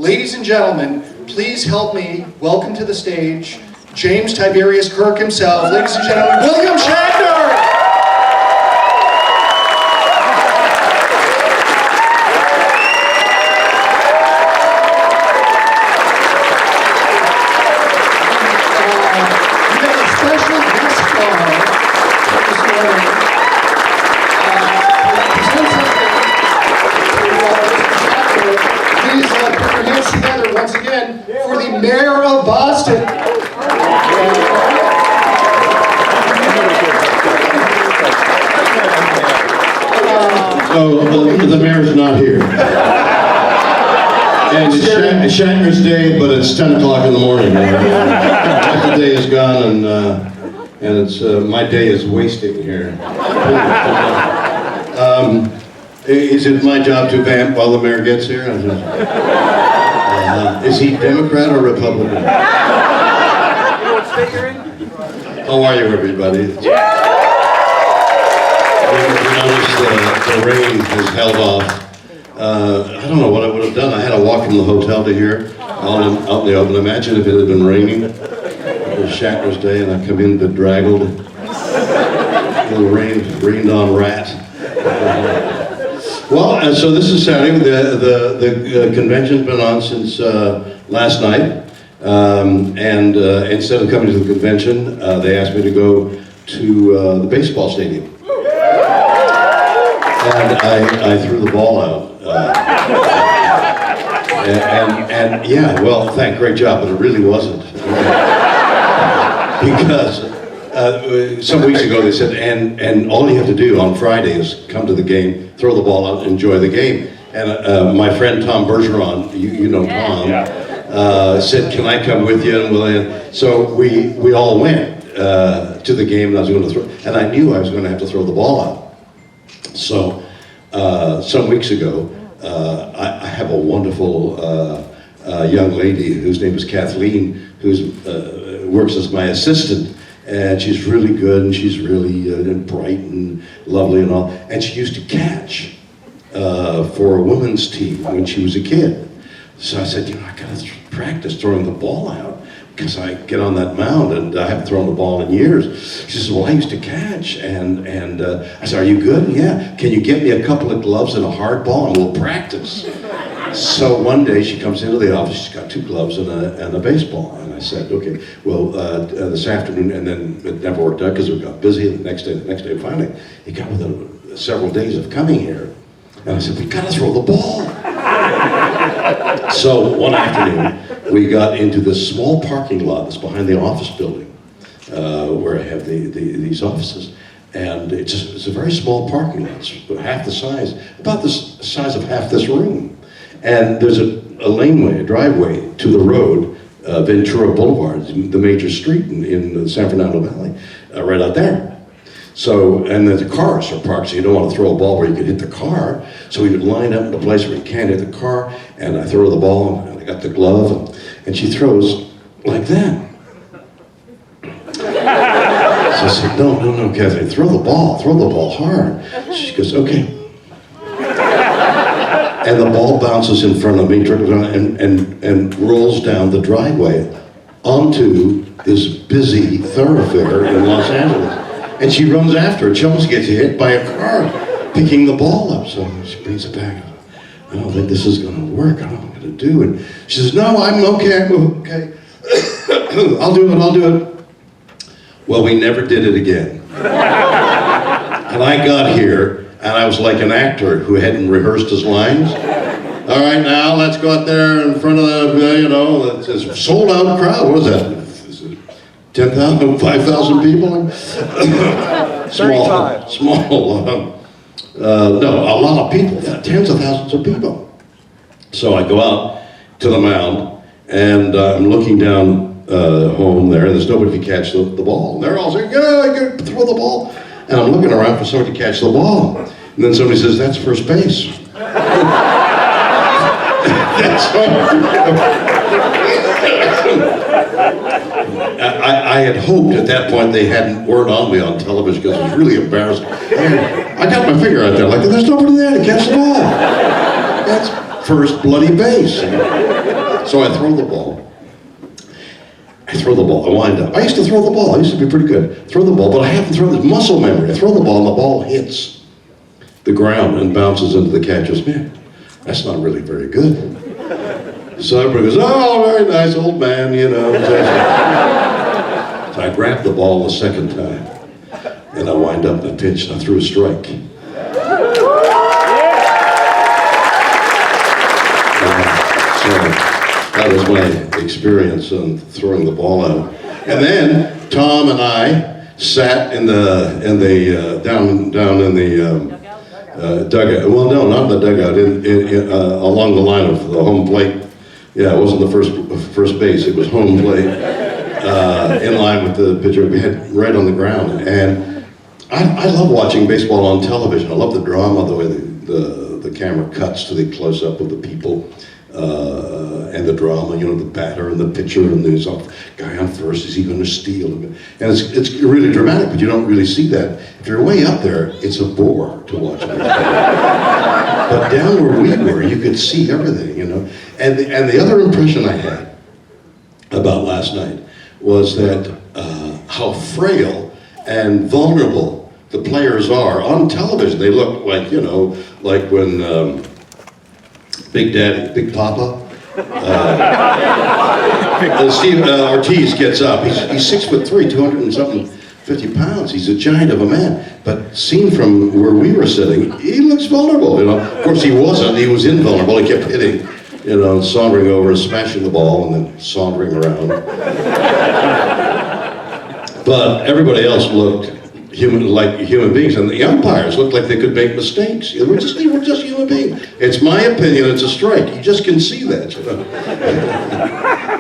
Ladies and gentlemen, please help me welcome to the stage James Tiberius Kirk himself. Ladies and gentlemen, William Shatner! We have a special guest star this morning. Please put your hands together once again for the Mayor of Boston. Oh, the mayor's not here. And it's Shatner's day, but it's 10 o'clock in the morning. Half the day is gone, and it's my day is wasting here. Is it my job to vamp while the mayor gets here? Is he Democrat or Republican? You know what state you're in? How are you, everybody? The rain has held off. I don't know what I would have done. I had to walk from the hotel to here, out in the open. Imagine if it had been raining. It was Shatner's day, and I come in bedraggled. The rained on rat. Well, so this is Saturday. The convention's been on since last night, and instead of coming to the convention, they asked me to go to the baseball stadium. And I threw the ball out. And yeah, well, great job, but it really wasn't. Because some weeks ago they said, and all you have to do on Friday is come to the game, throw the ball out, enjoy the game. And my friend Tom Bergeron, you know Tom, said, can I come with you? And so we all went to the game, and I was going to throw, and I knew I was going to have to throw the ball out. So, some weeks ago, I have a wonderful young lady whose name is Kathleen, who works as my assistant, and she's really good, and she's really bright and lovely and all. And she used to catch for a women's team when she was a kid. So I said, I got to practice throwing the ball out, because I get on that mound and I haven't thrown the ball in years. She says, well, I used to catch, and I said, are you good? Yeah. Can you get me a couple of gloves and a hard ball and we'll practice? So one day she comes into the office, she's got 2 gloves and a baseball. And I said, okay, well, this afternoon, and then it never worked out because we got busy. The next day, finally, it got within several days of coming here. And I said, we gotta throw the ball. So one afternoon, we got into this small parking lot that's behind the office building, where I have these offices. And it's a very small parking lot. It's half the size, about the size of half this room. And there's a laneway, a driveway to the road, Ventura Boulevard, the major street in the San Fernando Valley, right out there. So, and then the cars are parked, so you don't want to throw a ball where you could hit the car. So we would line up in a place where you can't hit the car, and I throw the ball, and I got the glove, and she throws like that. So I said, no, Kathy, throw the ball hard. She goes, okay. And the ball bounces in front of me, and rolls down the driveway onto this busy thoroughfare in Los Angeles. And she runs after it. She almost gets hit by a car picking the ball up. So she brings it back. I don't think this is going to work. I don't know what I'm going to do. And she says, no, I'm okay. I'll do it. Well, we never did it again. And I got here, and I was like an actor who hadn't rehearsed his lines. All right, now let's go out there in front of the, it's a sold out crowd. What was that? 10,000, 5,000 people? Small. No, a lot of people, tens of thousands of people. So I go out to the mound, and I'm looking down home there, and there's nobody to catch the ball. And they're all saying, yeah, throw the ball. And I'm looking around for somebody to catch the ball. And then somebody says, that's first base. I had hoped at that point they weren't on me on television, because it was really embarrassing. And I got my finger out there, like, there's nobody there to catch the ball. That's first bloody base. So I throw the ball. I wind up. I used to throw the ball. I used to be pretty good. Throw the ball, but I haven't thrown this muscle memory. I throw the ball and the ball hits the ground and bounces into the catcher's mitt. That's not really very good. So everybody goes, oh, very nice old man, you know. So I grabbed the ball the second time, and I wind up in a pitch, and I threw a strike. So that was my experience on throwing the ball out. And then Tom and I sat in the down in the dugout. Well, no, not in the dugout. Along the line of the home plate. Yeah, it wasn't the first base. It was home plate. In line with the pitcher. We had right on the ground. And I love watching baseball on television. I love the drama, the way the camera cuts to the close up of the people. And the drama, you know, the batter and the pitcher, and there's a guy on first, is he going to steal? And it's really dramatic, but you don't really see that. If you're way up there, it's a bore to watch it. But down where we were, you could see everything, you know. And the other impression I had about last night was that how frail and vulnerable the players are on television. They look like, you know, like when Big Daddy, Big Papa, Steve Ortiz gets up. He's 6'3", 200 and something, 50 pounds. He's a giant of a man. But seen from where we were sitting, he looks vulnerable. You know, of course he wasn't. He was invulnerable. He kept hitting, you know, sauntering over, and smashing the ball, and then sauntering around. But everybody else looked like human beings, and the umpires looked like they could make mistakes. They were just human beings. It's my opinion, it's a strike. You just can see that, you know.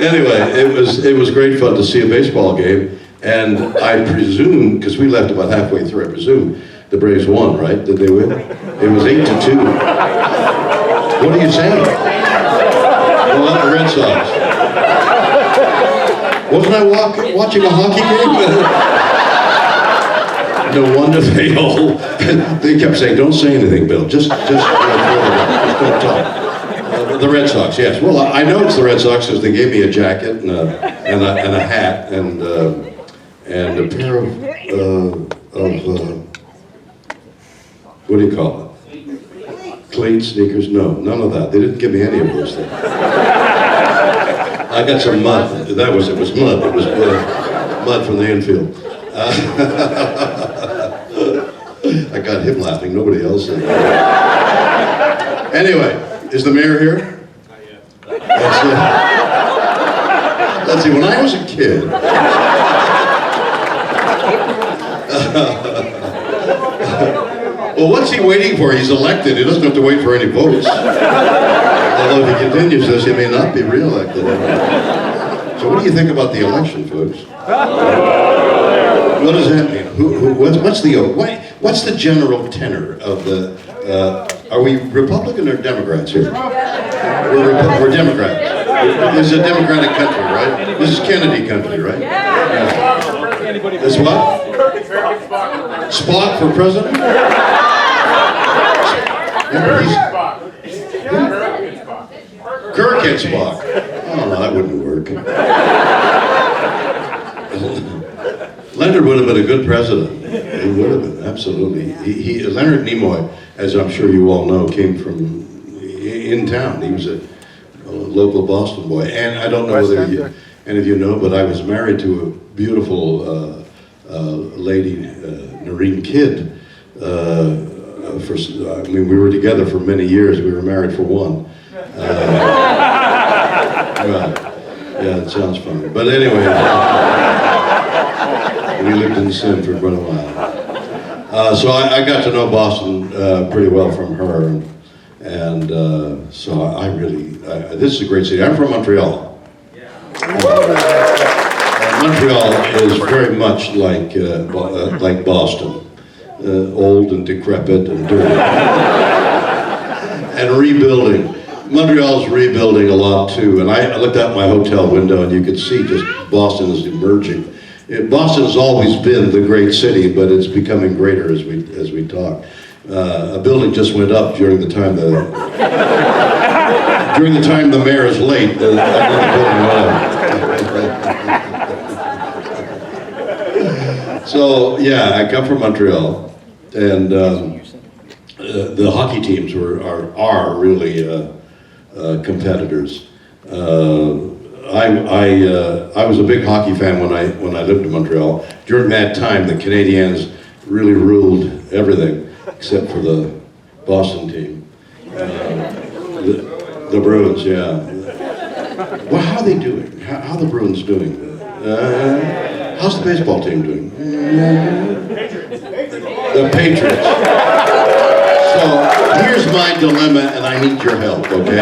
Anyway, it was great fun to see a baseball game, and I presume, because we left about halfway through, I presume the Braves won, right? Did they win? It was 8-2. What are you saying? Well, not the Red Sox. Wasn't I watching a hockey game? No wonder they all, they kept saying, don't say anything, Bill, just don't talk. The Red Sox, yes. Well, I know it's the Red Sox because they gave me a jacket and a hat and a pair of what do you call it? Cleats, sneakers? No, none of that. They didn't give me any of those things. I got some mud. It was mud. It was mud from the infield. I got him laughing, nobody else. Anyway, is the mayor here? Let's see, when I was a kid, well, what's he waiting for? He's elected, he doesn't have to wait for any votes. Although if he continues this, he may not be re-elected. So what do you think about the election, folks? What does that mean? What's the general tenor of the? Are we Republican or Democrats here? We're Democrats. This is a Democratic country, right? This is Kennedy country, right? Yeah. This what? Spock for president? Kirk and Spock. Oh, no, that wouldn't work. Leonard would have been a good president. He would have been, absolutely. Leonard Nimoy, as I'm sure you all know, came from in town. He was a local Boston boy. And I don't know whether any of you know, but I was married to a beautiful lady, Noreen Kidd. We were together for many years. We were married for one. Well, yeah, it sounds funny. But anyway, we lived in sin for quite a while. So I got to know Boston pretty well from her. And so I really, this is a great city. I'm from Montreal. Montreal is very much like Boston. Old and decrepit and dirty. And rebuilding. Montreal's rebuilding a lot too, and I looked out my hotel window and you could see just Boston is emerging. Boston has always been the great city, but it's becoming greater as we talk. A building just went up during the time During the time the mayor is late, I did the building. So yeah, I come from Montreal, and the hockey teams are really competitors. I was a big hockey fan when I lived in Montreal. During that time, the Canadiens really ruled everything except for the Boston team, the Bruins. Yeah. Well, how are they doing? How are the Bruins doing? How's the baseball team doing? The Patriots. So here's my dilemma, and I need your help. Okay.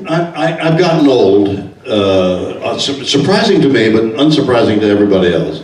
I've gotten old, surprising to me, but unsurprising to everybody else.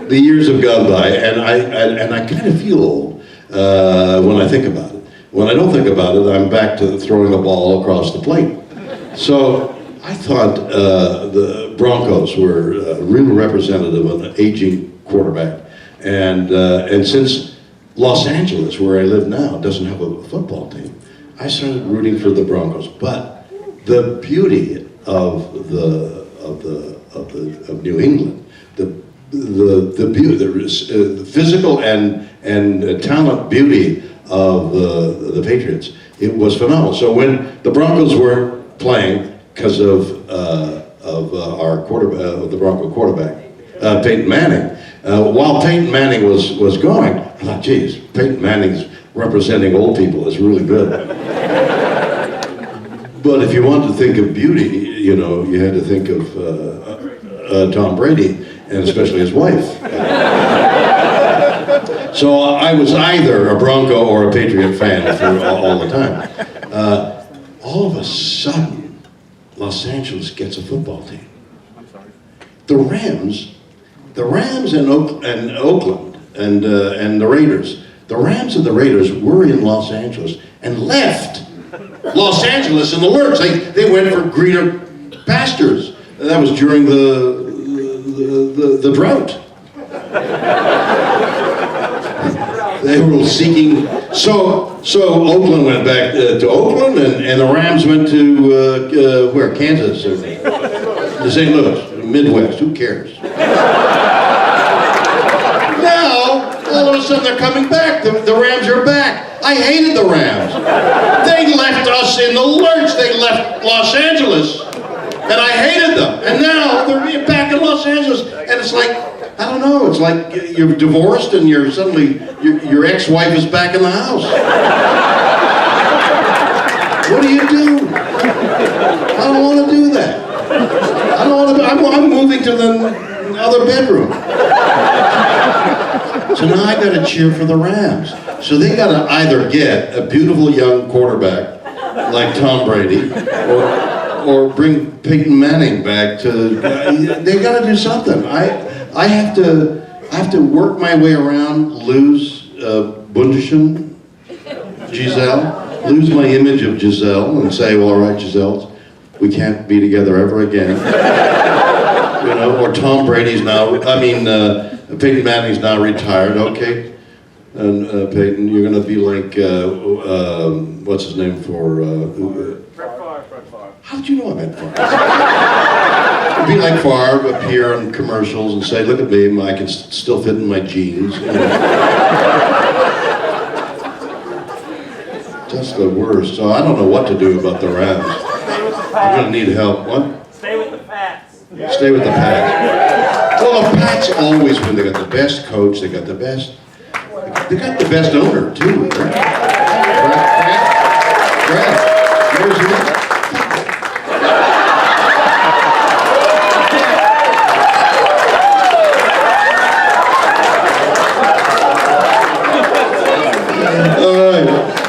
The years have gone by, and I kind of feel old when I think about it. When I don't think about it, I'm back to throwing the ball across the plate. So I thought the Broncos were a real representative of an aging quarterback, and since Los Angeles, where I live now, doesn't have a football team, I started rooting for the Broncos. But the beauty of New England, the beauty, the physical and talent beauty of the Patriots, it was phenomenal. So when the Broncos were playing, because of our quarterback, the Bronco quarterback, Peyton Manning, while Peyton Manning was going, I thought, geez, Peyton Manning's representing old people is really good. But if you want to think of beauty, you know, you had to think of Tom Brady, and especially his wife. So I was either a Bronco or a Patriot fan for all the time. All of a sudden, Los Angeles gets a football team. The Rams and Oakland and the Raiders. The Rams and the Raiders were in Los Angeles and left Los Angeles in the lurch. They went for greener pastures. And that was during the drought. They were seeking. So Oakland went back to Oakland, and the Rams went to where? Kansas or to St. Louis, Midwest. Who cares? Now all of a sudden they're coming back. The Rams are back. I hated the Rams. They left us in the lurch. They left Los Angeles, and I hated them. And now they're back in Los Angeles, and it's like, I don't know. It's like you're divorced, and you're suddenly your ex-wife is back in the house. What do you do? I don't want to do that. I don't want to. I'm moving to the other bedroom. So now I got to cheer for the Rams. So they got to either get a beautiful young quarterback like Tom Brady, or bring Peyton Manning back to. They got to do something. I have to work my way around, lose Bundchen, Giselle, lose my image of Giselle, and say, well, all right, Giselle, we can't be together ever again. You know, or Tom Brady's now. Peyton Manning's now retired. Okay. And Peyton, you're going to be like, what's his name for? Brett Favre. How did you know I meant Favre? It'd be like Favre appear in commercials and say, look at me, I can still fit in my jeans. You know. Just the worst. So I don't know what to do about the Rams. I'm going to need help. What? Stay with the Pats. Stay with the Pats. Well, the Pats always win. They got the best coach. They got the best owner too. Brad. Where's he?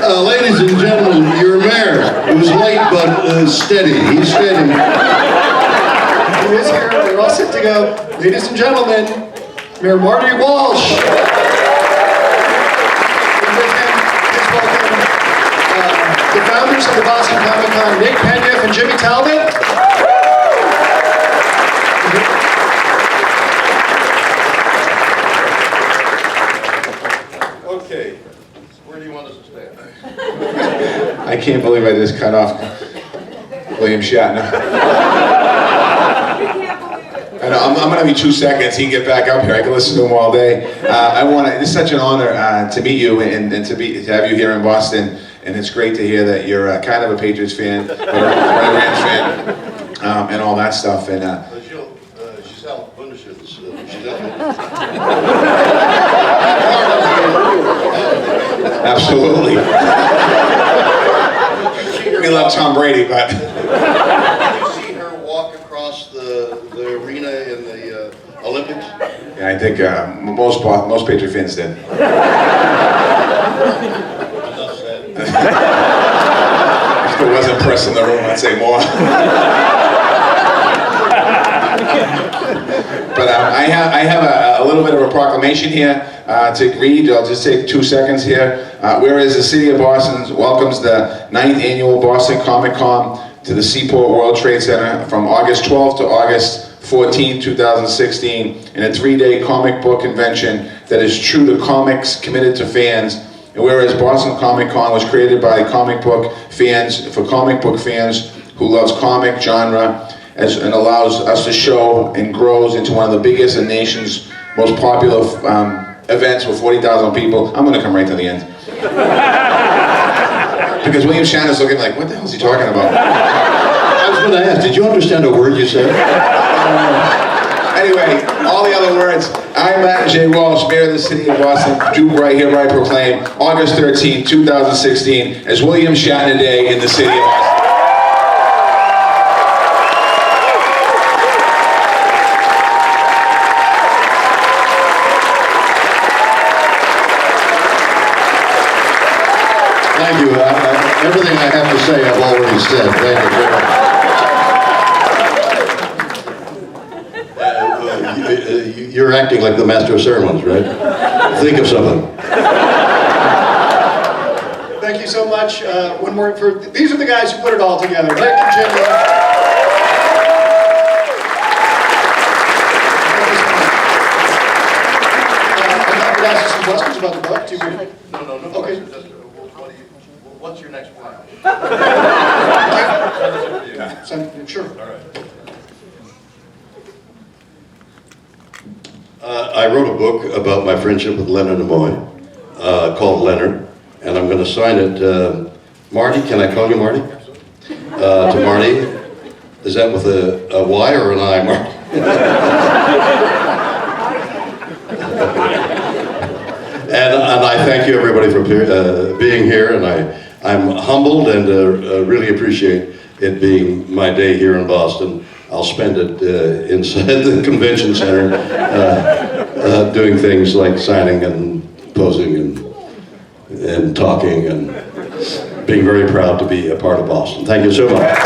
All right, ladies and gentlemen, your mayor. It was late, but steady. He's steady. He is here. We're all set to go. Ladies and gentlemen, Mayor Marty Walsh. The founders of the Boston Comic Con, Nick Pendiff and Jimmy Talbot. Okay, where do you want us to stand? believe I just cut off William Shatner. I know, I'm gonna be 2 seconds. He can get back up here. I can listen to him all day. It's such an honor to meet you and to have you here in Boston. And it's great to hear that you're kind of a Patriots fan, but a Rams fan, and all that stuff. And absolutely. We love Tom Brady, but. Did you see her walk across the arena in the Olympics? Yeah, I think most Patriot fans did. If there wasn't press in the room, I'd say more. But I have a little bit of a proclamation here to read. I'll just take 2 seconds here. Whereas the city of Boston welcomes the 9th annual Boston Comic Con to the Seaport World Trade Center from August 12th to August 14, 2016, in a 3-day comic book convention that is true to comics, committed to fans. And whereas Boston Comic Con was created by comic book fans, for comic book fans who loves comic genre, and allows us to show and grows into one of the biggest and nation's most popular events with 40,000 people. I'm gonna come right to the end. Because William Shatner's looking like, what the hell is he talking about? I was gonna ask, did you understand a word you said? Anyway, all the other words. I'm Marty J. Walsh, Mayor of the City of Boston. Do right here, right proclaim August 13, 2016 as William Shatner Day in the City of Boston. Thank you. Everything I have to say, I've already said. Thank you very much. You're acting like the master of ceremonies, right? Think of something. Thank you so much. One more these are the guys who put it all together. Nick and Jim. I'm ask you some questions about the book. No. Okay. What's your next plan? Sure. All right. I wrote a book about my friendship with Leonard Nimoy, called Leonard, and I'm going to sign it. Marty, can I call you Marty? To Marty. Is that with a Y or an I, Marty? And I thank you, everybody, for being here, and I'm humbled and really appreciate it being my day here in Boston. I'll spend it inside the convention center doing things like signing and posing and talking and being very proud to be a part of Boston. Thank you so much.